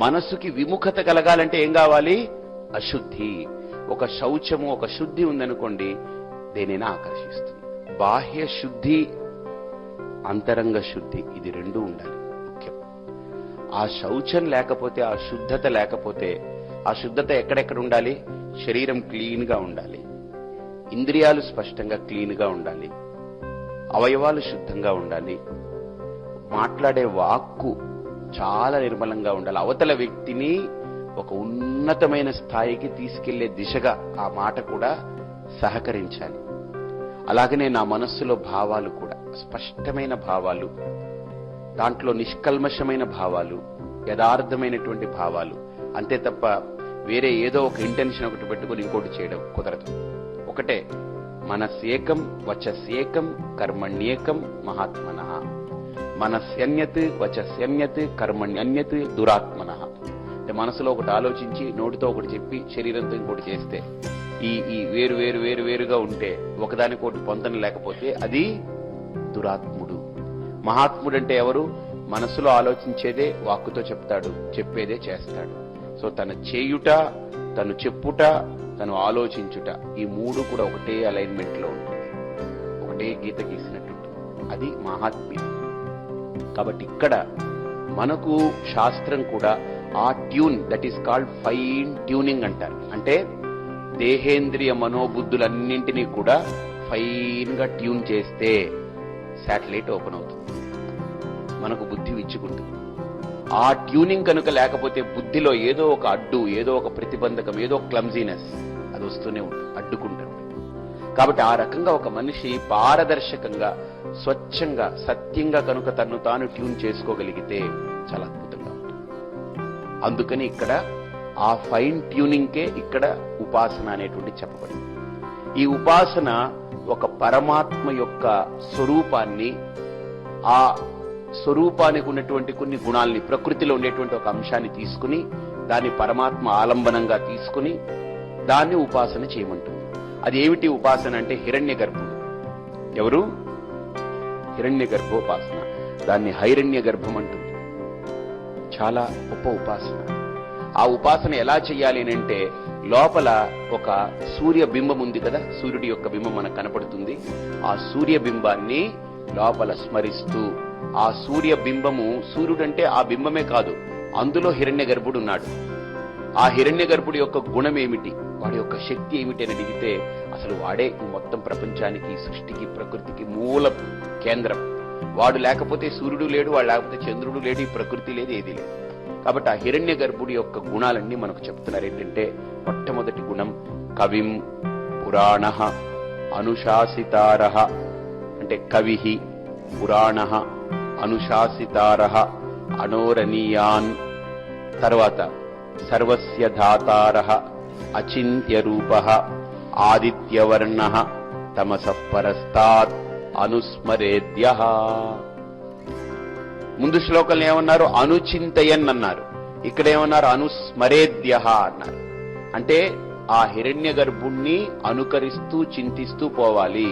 మనసుకి విముఖత కలగాలంటే ఏం కావాలి? అశుద్ధి. ఒక శౌచము, ఒక శుద్ధి ఉందనుకోండి, దేనైనా ఆకర్షిస్తుంది. బాహ్య శుద్ధి, అంతరంగ శుద్ధి, ఇది రెండూ ఉండాలి ముఖ్యం. ఆ శౌచం లేకపోతే, ఆ శుద్ధత లేకపోతే, ఆ శుద్ధత ఎక్కడెక్కడ ఉండాలి? శరీరం క్లీన్ గా ఉండాలి, ఇంద్రియాలు స్పష్టంగా క్లీన్ గా ఉండాలి, అవయవాలు శుద్ధంగా ఉండాలి, మాట్లాడే వాక్కు చాలా నిర్మలంగా ఉండాలి. అవతల వ్యక్తిని ఒక ఉన్నతమైన స్థాయికి తీసుకెళ్లే దిశగా ఆ మాట కూడా సహకరించాలి. అలాగనే నా మనస్సులో భావాలు కూడా స్పష్టమైన భావాలు, దాంట్లో నిష్కల్మషమైన భావాలు, యథార్థమైనటువంటి భావాలు. అంతే తప్ప వేరే ఏదో ఒక ఇంటెన్షన్ ఒకటి పెట్టుకుని ఇంకోటి చేయడం కుదరదు. ఒకటే, మనస్యేకం వచస్యేకం కర్మణ్యేకం మహాత్మనః. మనస్యన్యత్ వచస్యన్యత్ కర్మణ్యన్యత్ దురాత్మనః. అంటే మనసులో ఒకటి ఆలోచించి నోటితో ఒకటి చెప్పి శరీరంతో ఇంకోటి చేస్తే, ఈ వేరు వేరు వేరు వేరుగా ఉంటే, ఒకదానికోటి పొంతన లేకపోతే అది దురాత్ముడు. మహాత్ముడు అంటే ఎవరు? మనసులో ఆలోచించేదే వాక్కుతో చెప్తాడు, చెప్పేదే చేస్తాడు. సో తన చేయుట, తను చెప్పుట, తను ఆలోచించుట, ఈ మూడు కూడా ఒకటే అలైన్మెంట్ లో ఉంటుంది, ఒకటే గీత గీసినట్టు. అది మహాత్మ్యం. కాబట్టి ఇక్కడ మనకు శాస్త్రం కూడా ఆ tune, that is called fine tuning అంటారు. అంటే దేహేంద్రియ మనోబుద్ధులన్నింటినీ కూడా ఫైన్ గా ట్యూన్ చేస్తే శాటిలైట్ ఓపెన్ అవుతుంది, మనకు బుద్ధి విచ్చుకుంటుంది. ఆ ట్యూనింగ్ కనుక లేకపోతే బుద్ధిలో ఏదో ఒక అడ్డు, ఏదో ఒక ప్రతిబంధకం, ఏదో క్లమ్జీనెస్ అది వస్తూనే ఉంటుంది, అడ్డుకుంటుంది. కాబట్టి ఆ రకంగా ఒక మనిషి పారదర్శకంగా, స్వచ్ఛంగా, సత్యంగా కనుక తను తాను ట్యూన్ చేసుకోగలిగితే చాలా అద్భుతంగా ఉంటుంది. అందుకని ఇక్కడ ఆ ఫైన్ ట్యూనింగ్కే ఇక్కడ ఉపాసన అనేటువంటి చెప్పబడింది. ఈ ఉపాసన ఒక పరమాత్మ యొక్క స్వరూపాన్ని, ఆ స్వరూపానికి ఉన్నటువంటి కొన్ని గుణాలని, ప్రకృతిలో ఉండేటువంటి ఒక అంశాన్ని తీసుకుని, దాన్ని పరమాత్మ ఆలంబనంగా తీసుకుని దాన్ని ఉపాసన చేయమంటుంది. అది ఏమిటి ఉపాసన అంటే? హిరణ్య గర్భుడు. ఎవరు? హిరణ్య గర్భోపాసన. దాన్ని హైరణ్య గర్భం అంటుంది. చాలా గొప్ప ఉపాసన. ఆ ఉపాసన ఎలా చెయ్యాలి అంటే, లోపల ఒక సూర్య బింబం ఉంది కదా, సూర్యుడి యొక్క బింబం మనకు కనపడుతుంది. ఆ సూర్య బింబాన్ని లోపల స్మరిస్తూ, ఆ సూర్య బింబము, సూర్యుడంటే ఆ బింబమే కాదు, అందులో హిరణ్య గర్భుడు ఉన్నాడు. ఆ హిరణ్య గర్భుడి యొక్క గుణం ఏమిటి, వాడి యొక్క శక్తి ఏమిటి అని అడిగితే, అసలు వాడే ఈ మొత్తం ప్రపంచానికి, సృష్టికి, ప్రకృతికి మూల కేంద్రం. వాడు లేకపోతే సూర్యుడు లేడు, వాడు లేకపోతే చంద్రుడు లేడు, ఈ ప్రకృతి లేదు, ఏది లేదు. కాబట్టి ఆ హిరణ్య గర్భుడి యొక్క గుణాలన్నీ మనకు చెప్తున్నారు. ఏంటంటే, మొట్టమొదటి గుణం కవిం పురాణః అనుశాసితారః. అంటే కవిః పురాణః అనుశాసితారః అనోరణీయాన్. తర్వాత సర్వస్య ధాతారః అచింత్య రూపః ఆదిత్యవర్ణః తమసః పరస్తాత్ అనుస్మరేద్యః. ముందు శ్లోకంలో ఏమన్నారు? అనుచింతయన్ అన్నారు. ఇక్కడ ఏమన్నారు? అనుస్మరేద్యః అన్నారు. అంటే ఆ హిరణ్య గర్భుణ్ణి అనుకరిస్తూ చింతిస్తూ పోవాలి.